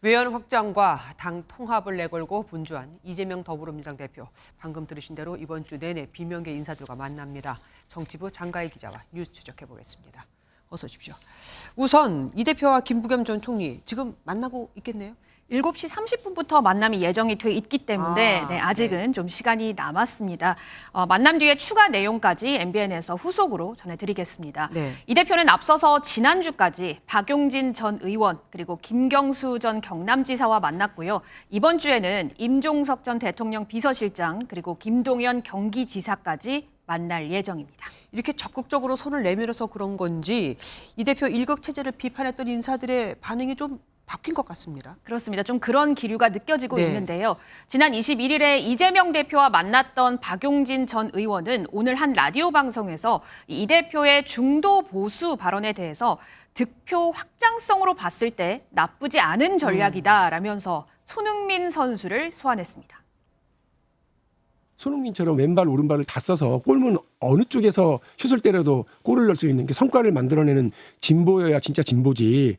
외연 확장과 당 통합을 내걸고 분주한 이재명 더불어민주당 대표. 방금 들으신 대로 이번 주 내내 비명계 인사들과 만납니다. 정치부 장가희 기자와 뉴스 추적해 보겠습니다. 어서 오십시오. 우선 이 대표와 김부겸 전 총리 지금 만나고 있겠네요? 7시 30분부터 만남이 예정이 돼 있기 때문에 아직은 좀 시간이 남았습니다. 만남 뒤에 추가 내용까지 MBN에서 후속으로 전해드리겠습니다. 이 대표는 앞서서 지난주까지 박용진 전 의원 그리고 김경수 전 경남지사와 만났고요. 이번 주에는 임종석 전 대통령 비서실장 그리고 김동연 경기지사까지 만날 예정입니다. 이렇게 적극적으로 손을 내밀어서 그런 건지 이 대표 일극 체제를 비판했던 인사들의 반응이 좀 바뀐 것 같습니다. 그렇습니다. 좀 그런 기류가 느껴지고 있는데요. 지난 21일에 이재명 대표와 만났던 박용진 전 의원은 오늘 한 라디오 방송에서 이 대표의 중도 보수 발언에 대해서 득표 확장성으로 봤을 때 나쁘지 않은 전략이다라면서 손흥민 선수를 소환했습니다. 손흥민처럼 왼발 오른발을 다 써서 골문 어느 쪽에서 슛을 때려도 골을 넣을 수 있는 게 성과를 만들어내는 진보여야 진짜 진보지.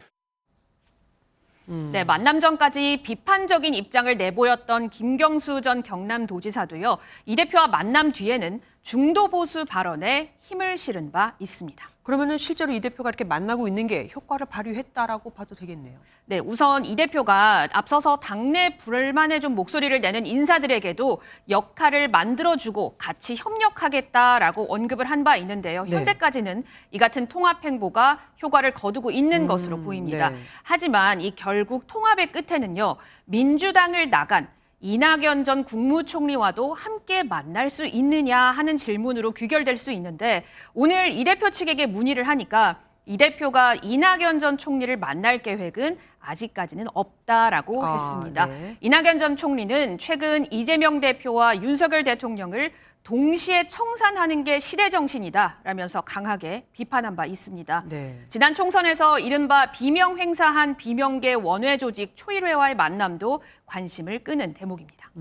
네, 만남 전까지 비판적인 입장을 내보였던 김경수 전 경남도지사도요. 이 대표와 만남 뒤에는 중도 보수 발언에 힘을 실은 바 있습니다. 그러면은 실제로 이 대표가 이렇게 만나고 있는 게 효과를 발휘했다라고 봐도 되겠네요. 네, 우선 이 대표가 앞서서 당내 불만에 좀 목소리를 내는 인사들에게도 역할을 만들어주고 같이 협력하겠다라고 언급을 한 바 있는데요. 현재까지는 이 같은 통합 행보가 효과를 거두고 있는 것으로 보입니다. 하지만 이 결국 통합의 끝에는요, 민주당을 나간 이낙연 전 국무총리와도 함께 만날 수 있느냐 하는 질문으로 귀결될 수 있는데 오늘 이 대표 측에게 문의를 하니까 이 대표가 이낙연 전 총리를 만날 계획은 아직까지는 없다라고 했습니다. 이낙연 전 총리는 최근 이재명 대표와 윤석열 대통령을 동시에 청산하는 게 시대 정신이다라면서 강하게 비판한 바 있습니다. 지난 총선에서 이른바 비명 행사한 비명계 원외 조직 초일회와의 만남도 관심을 끄는 대목입니다.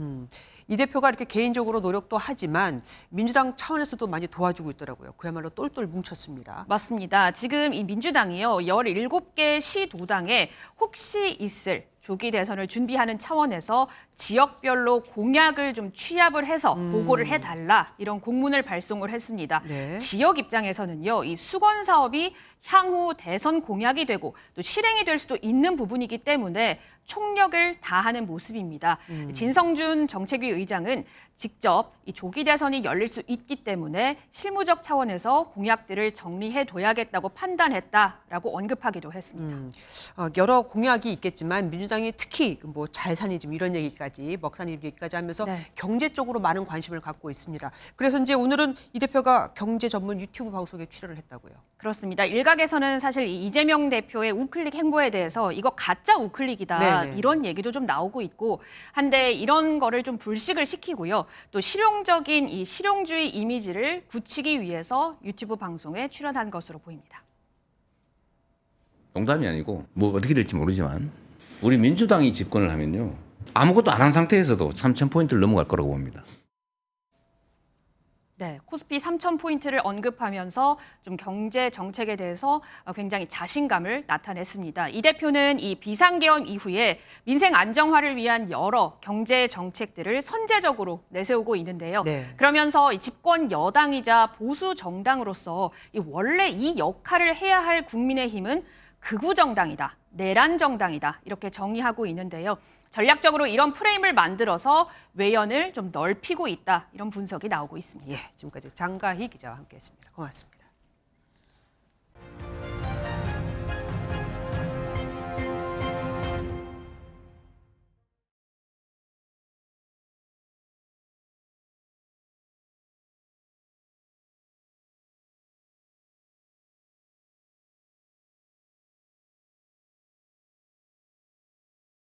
이 대표가 이렇게 개인적으로 노력도 하지만 민주당 차원에서도 많이 도와주고 있더라고요. 그야말로 똘똘 뭉쳤습니다. 맞습니다. 지금 이 민주당이요, 17개 시도당에 혹시 있을 조기 대선을 준비하는 차원에서 지역별로 공약을 좀 취합을 해서 보고를 해달라 이런 공문을 발송을 했습니다. 지역 입장에서는요, 이 수건 사업이 향후 대선 공약이 되고 또 실행이 될 수도 있는 부분이기 때문에 총력을 다하는 모습입니다. 진성준 정책위 의장은 직접 이 조기 대선이 열릴 수 있기 때문에 실무적 차원에서 공약들을 정리해둬야겠다고 판단했다라고 언급하기도 했습니다. 여러 공약이 있겠지만 민주당이 특히 뭐 잘사니즘 이런 얘기까지 먹사님 얘기까지 하면서 경제 쪽으로 많은 관심을 갖고 있습니다. 그래서 이제 오늘은 이 대표가 경제 전문 유튜브 방송에 출연을 했다고요. 그렇습니다. 일각에서는 사실 이재명 대표의 우클릭 행보에 대해서 이거 가짜 우클릭이다 이런 얘기도 좀 나오고 있고 한데 이런 거를 좀 불식을 시키고요. 또 실용적인 이 실용주의 이미지를 굳히기 위해서 유튜브 방송에 출연한 것으로 보입니다. 농담이 아니고 뭐 어떻게 될지 모르지만 우리 민주당이 집권을 하면요. 아무것도 안 한 상태에서도 3,000포인트를 넘어갈 거라고 봅니다. 네, 코스피 3,000포인트를 언급하면서 좀 경제 정책에 대해서 굉장히 자신감을 나타냈습니다. 이 대표는 이 비상계엄 이후에 민생 안정화를 위한 여러 경제 정책들을 선제적으로 내세우고 있는데요. 그러면서 이 집권 여당이자 보수 정당으로서 원래 이 역할을 해야 할 국민의힘은 극우 정당이다, 내란 정당이다 이렇게 정의하고 있는데요. 전략적으로 이런 프레임을 만들어서 외연을 좀 넓히고 있다 이런 분석이 나오고 있습니다. 지금까지 장가희 기자와 함께했습니다. 고맙습니다.